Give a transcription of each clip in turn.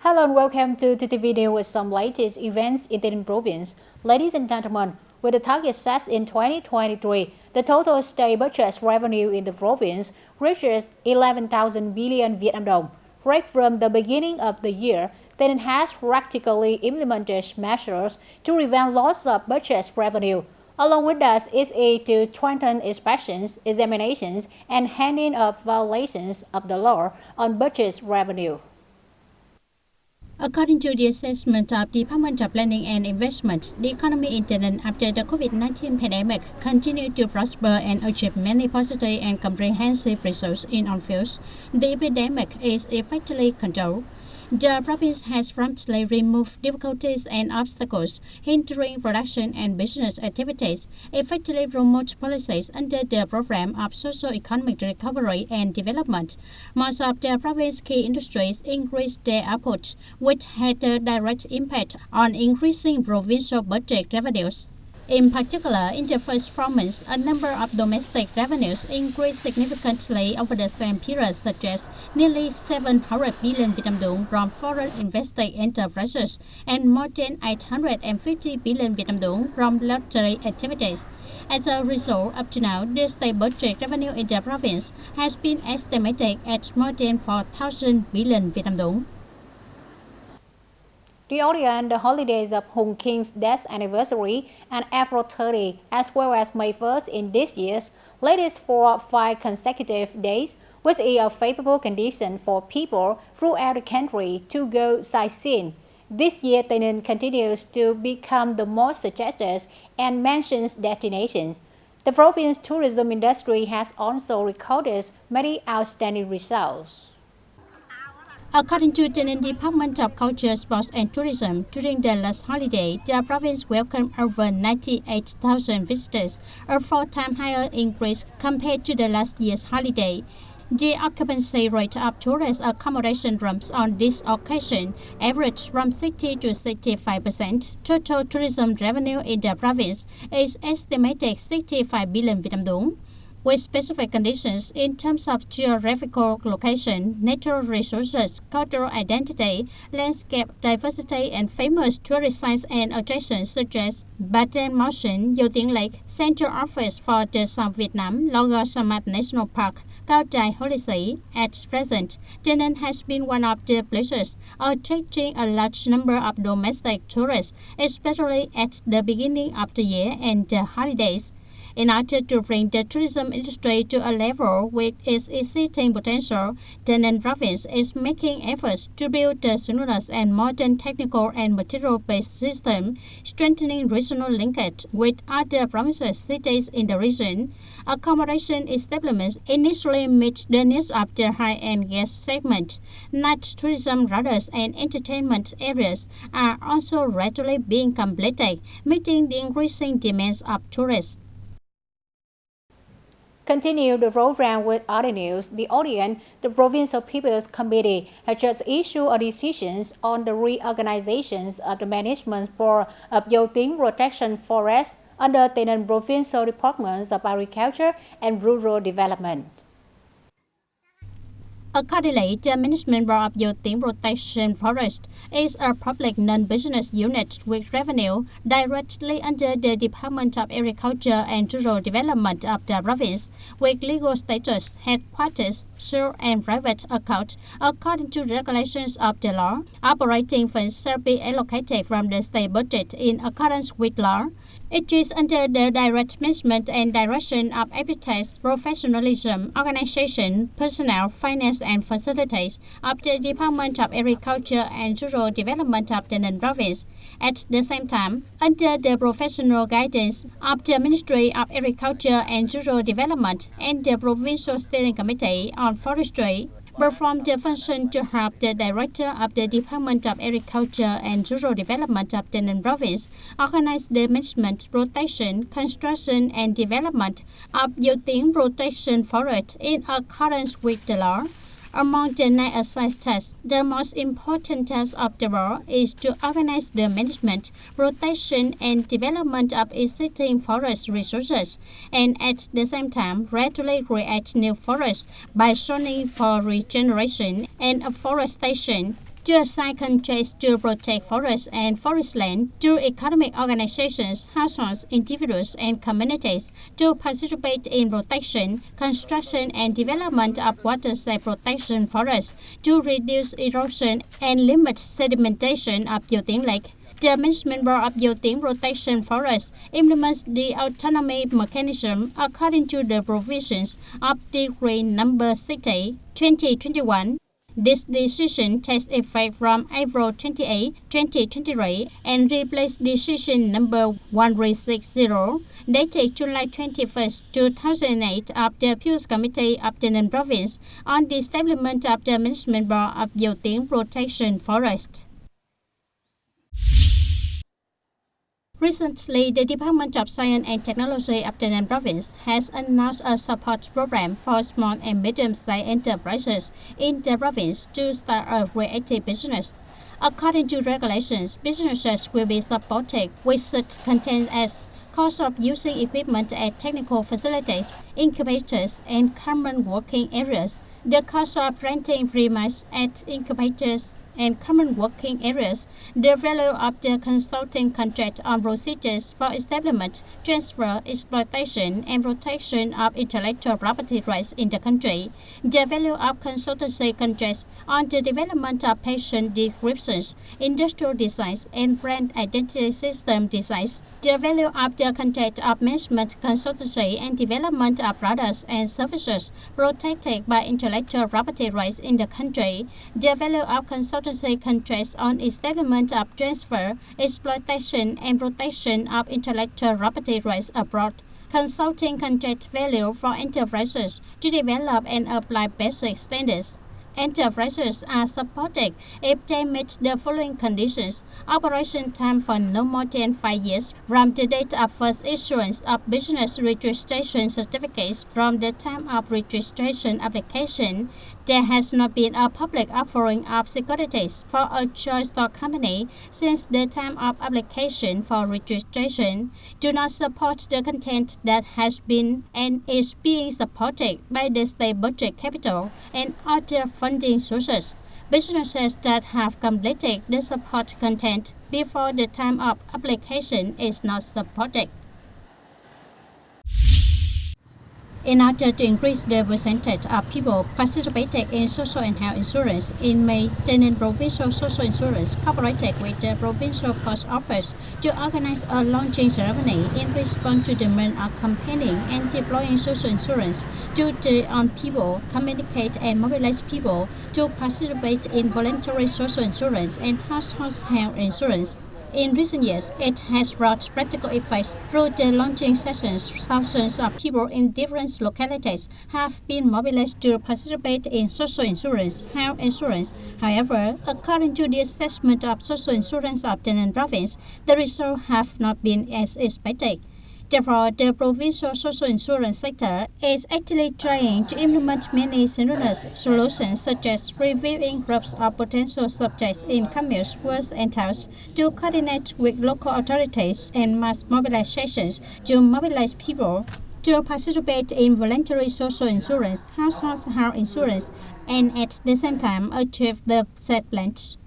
Hello and welcome to TTV News with some latest events in the province. Ladies and gentlemen, with the target set in 2023, the total state budget revenue in the province reaches 11,000 billion Vietnam dong. Right from the beginning of the year, TayNinhTV has practically implemented measures to prevent loss of budget revenue. Along with that, its aim to strengthen inspections, examinations, and handling of violations of the law on budget revenue. According to the assessment of Department of Planning and Investment, the economy in Thailand after the COVID-19 pandemic continued to prosper and achieve many positive and comprehensive results in all fields. The epidemic is effectively controlled. The province has promptly removed difficulties and obstacles hindering production and business activities, effectively promote policies under the program of socio-economic recovery and development. Most of the province's key industries increased their output, which had a direct impact on increasing provincial budget revenues. In particular, in the first 4 months, a number of domestic revenues increased significantly over the same period, such as nearly 700 billion Vietnam dong from foreign invested enterprises and more than 850 billion Vietnam dong from lottery activities. As a result, up to now, the state budget revenue in the province has been estimated at more than 4,000 billion Vietnam dong. The audience the holidays of Hung King's death anniversary and April 30, as well as May 1st in this year's latest 5 consecutive days, was a favorable condition for people throughout the country to go sightseeing. This year, TayNinhTV continues to become the most suggested and mentioned destination. The province tourism industry has also recorded many outstanding results. According to the Department of Culture, Sports and Tourism, during the last holiday, the province welcomed over 98,000 visitors, a 4-time higher increase compared to the last year's holiday. The occupancy rate of tourist accommodation rooms on this occasion averaged from 60 to 65%. Total tourism revenue in the province is estimated 65 billion Vietnam dong. With specific conditions in terms of geographical location, natural resources, cultural identity, landscape diversity, and famous tourist sites and attractions such as Baten Mountain, Dâu Tiếng Lake, Central Office for the South Vietnam, Logo Samat National Park, Cao Đài Holy See. At present, TayNinhTV has been one of the places attracting a large number of domestic tourists, especially at the beginning of the year and the holidays. In order to bring the tourism industry to a level with its existing potential, TayNinhTV province is making efforts to build a seamless and modern technical and material-based system, strengthening regional linkage with other provinces, cities in the region. Accommodation establishments initially meet the needs of the high-end guest segment. Night tourism routers and entertainment areas are also rapidly being completed, meeting the increasing demands of tourists. Continue the program with other news. The audience, the Provincial People's Committee, has just issued a decision on the reorganizations of the Management Board of Dâu Tiếng Protection Forest under TayNinhTV Provincial Departments of Agriculture and Rural Development. Accordingly, the Management Board of Dâu Tiếng Protection Forest is a public non-business unit with revenue directly under the Department of Agriculture and Rural Development of the province, with legal status, headquarters, sole and private account according to the regulations of the law. Operating funds shall be allocated from the state budget in accordance with law. It is under the direct management and direction of expertise, professionalism, organization, personnel, finance and facilities of the Department of Agriculture and Rural Development of the TayNinhTV province. At the same time, under the professional guidance of the Ministry of Agriculture and Rural Development and the Provincial Steering Committee on Forestry, perform the function to help the Director of the Department of Agriculture and Rural Development of the TayNinhTV province organize the management, protection, construction, and development of Dâu Tiếng Protection Forest in accordance with the law. Among the 9 assigned tasks, the most important task of the board is to organize the management, protection, and development of existing forest resources, and at the same time, rapidly create new forests by zoning for regeneration and afforestation. to assign contracts to protect forests and forest land, to economic organizations, households, individuals, and communities to participate in protection, construction, and development of waterside protection forests to reduce erosion and limit sedimentation of Yoting Lake. The Management Board of Yoting Protection Forest implements the autonomy mechanism according to the provisions of Decree Number 60, 2021. This decision takes effect from April 28, 2023 and replaces Decision Number 1360 dated July 21, 2008 of the Appeals Committee of TayNinhTV Province on the establishment of the Management Board of Yoting Protection Forest. Recently, the Department of Science and Technology of TayNinhTV Province has announced a support program for small and medium-sized enterprises in the province to start a creative business. According to regulations, businesses will be supported with such content as cost of using equipment at technical facilities, incubators, and common working areas, the cost of renting premises at incubators and common working areas, the value of the consulting contract on procedures for establishment, transfer, exploitation, and protection of intellectual property rights in the country, the value of consultancy contracts on the development of patient descriptions, industrial designs, and brand identity system designs, the value of the contract of management, consultancy, and development of products and services protected by intellectual property rights in the country, the value of consultancy contracts on establishment of transfer, exploitation, and protection of intellectual property rights abroad. Consulting contract value for enterprises to develop and apply basic standards. Enterprises are supported if they meet the following conditions: operation time for no more than 5 years from the date of first issuance of business registration certificates from the time of registration application. There has not been a public offering of securities for a choice stock company since the time of application for registration. Do not support the content that has been and is being supported by the state budget capital and other funding sources. Businesses that have completed the support content before the time of application is not supported. In order to increase the percentage of people participating in social and health insurance, in May, TayNinhTV Provincial Social Insurance cooperated with the Provincial Post Office to organize a launching ceremony in response to the demand of campaigning and deploying social insurance to on people, communicate and mobilize people to participate in voluntary social insurance and household health insurance. In recent years, it has brought practical effects. Through the launching sessions, thousands of people in different localities have been mobilized to participate in social insurance, health insurance. However, according to the assessment of social insurance of TayNinhTV Province, the results have not been as expected. Therefore, the provincial social insurance sector is actively trying to implement many synchronous solutions such as reviewing groups of potential subjects in communes, wards, and towns to coordinate with local authorities and mass mobilizations to mobilize people to participate in voluntary social insurance, household health insurance, and at the same time achieve the set plans.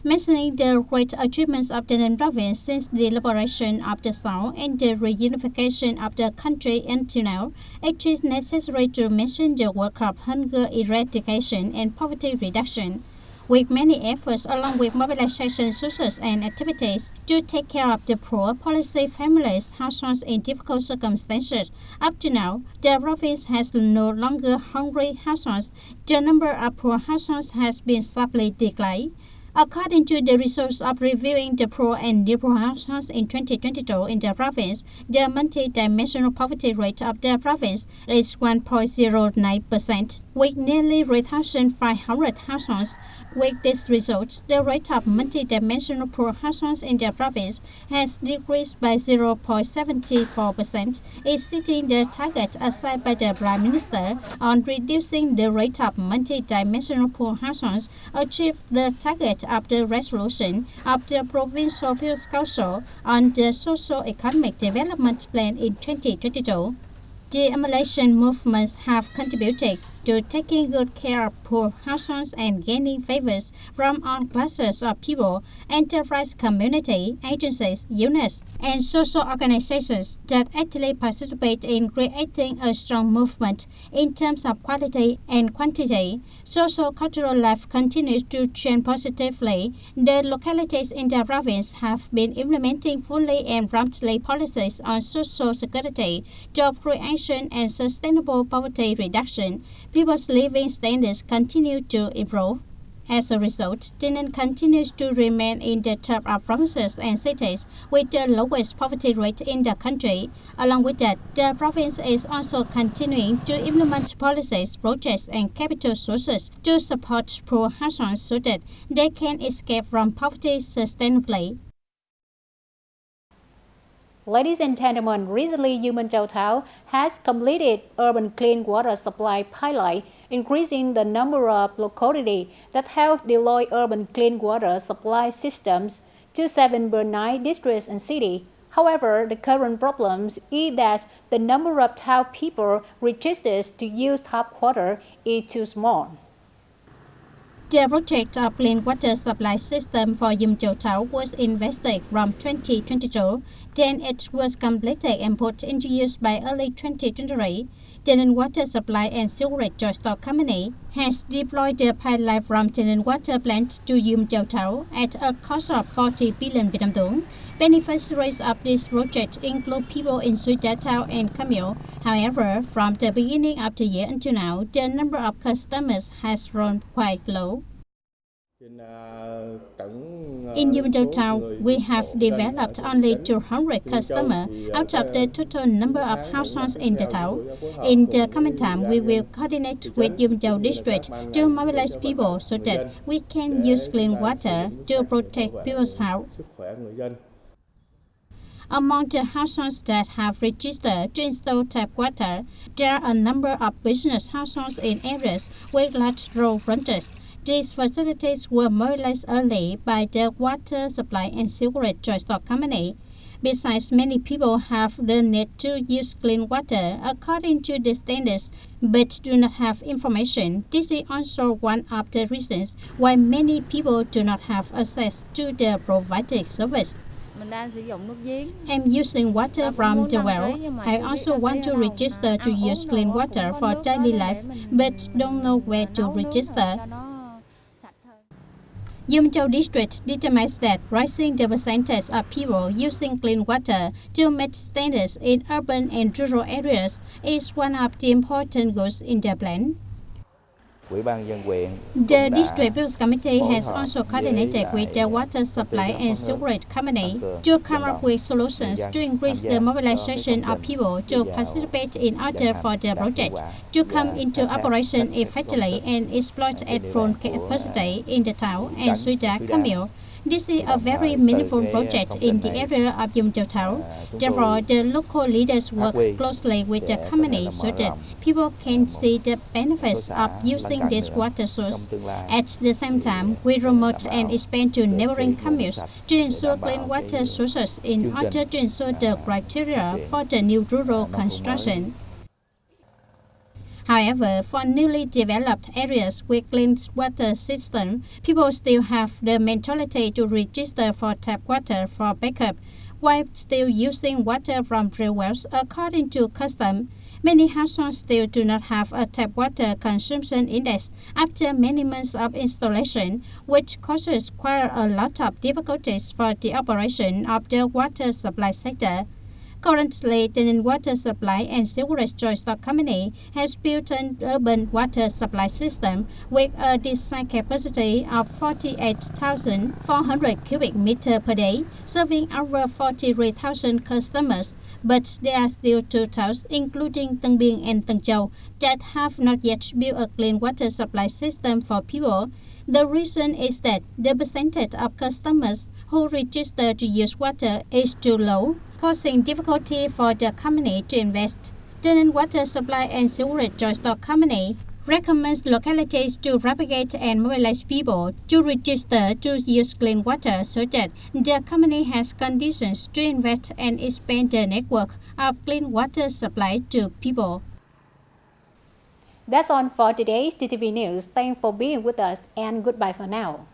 Mentioning the great achievements of TayNinhTV Province since the liberation of the South and the reunification of the country until now, it is necessary to mention the work of hunger eradication and poverty reduction. With many efforts along with mobilization sources and activities to take care of the poor, policy families, households in difficult circumstances, up to now, the province has no longer hungry households. The number of poor households has been sharply declined. According to the results of reviewing the poor and near-poor households in 2022 in the province, the multi-dimensional poverty rate of the province is 1.09%, with nearly 3,500 households. With these results, the rate of multi-dimensional poor households in the province has decreased by 0.74%, exceeding the target assigned by the Prime Minister on reducing the rate of multi-dimensional poor households, achieved the target of the resolution of the Provincial Appeals Council on the Socio-Economic Development Plan in 2022. The emulation movements have contributed to taking good care of poor households and gaining favors from all classes of people, enterprise community, agencies, units, and social organizations that actively participate in creating a strong movement in terms of quality and quantity. Social cultural life continues to change positively. The localities in the province have been implementing fully and promptly policies on social security, job creation, and sustainable poverty reduction. People's living standards continue to improve. As a result, TayNinhTV continues to remain in the top of provinces and cities with the lowest poverty rate in the country. Along with that, the province is also continuing to implement policies, projects, and capital sources to support poor households so that they can escape from poverty sustainably. Ladies and gentlemen, recently Human Châu Thao has completed urban clean water supply pilot, increasing the number of localities that have deployed urban clean water supply systems to 7 Bernai districts and cities. However, the current problem is that the number of Thao people registered to use tap water is too small. The project of clean water supply system for Human Châu Thao was invested from 2022, then it was completed and put into use by early 2023. TayNinhTV Water Supply and Sewerage Store Company has deployed the pipeline from TayNinhTV Water Plant to Human Châu Thao at a cost of 40 billion Vietnam dong. Beneficiaries of this project include people in Suy Đã Thao and Camille. However, from the beginning of the year until now, the number of customers has grown quite low. In Human Châu Thao, we have developed only 200 customers out of the total number of households in the Thao. In the coming time, we will coordinate with Human Châu District to mobilize people so that we can use clean water to protect people's health. Among the households that have registered to install tap water, there are a number of business households in areas with large road frontage. These facilities were mobilized early by the Water Supply and Sewerage Store Company. Besides, many people have the need to use clean water according to the standards but do not have information. This is also one of the reasons why many people do not have access to the provided service. I'm using water from the well. I also want to register to use clean water for daily life, but don't know where to register. Human Châu District determines that raising the percentage of people using clean water to meet standards in urban and rural areas is one of the important goals in the plan. The District Business Committee has also coordinated with the Water Supply and Sewerage Company to come up with solutions to increase the mobilization of people to participate in order for the project to come into operation effectively and exploit at full capacity in the Thao and Suy Đã Camille. This is a very meaningful project in the area of Human Châu Thao. Therefore, the local leaders work closely with the company so that people can see the benefits of using this water source. At the same time, we promote and expand to neighboring communes to ensure clean water sources in order to ensure the criteria for the new rural construction. However, for newly developed areas with clean water system, people still have the mentality to register for tap water for backup, while still using water from real wells according to custom. Many households still do not have a tap water consumption index after many months of installation, which causes quite a lot of difficulties for the operation of the water supply sector. Currently, TayNinhTV Water Supply and Sewerage Store Company has built an urban water supply system with a design capacity of 48,400 cubic meters per day, serving over 43,000 customers. But there are still two towns, including Tân Biên and Tân Châu, that have not yet built a clean water supply system for people. The reason is that the percentage of customers who register to use water is too low, causing difficulty for the company to invest. TayNinhTV Water Supply and Sewerage Store Company recommends localities to propagate and mobilize people to register to use clean water so that the company has conditions to invest and expand the network of clean water supply to people. That's all for today's TTV News. Thanks for being with us and goodbye for now.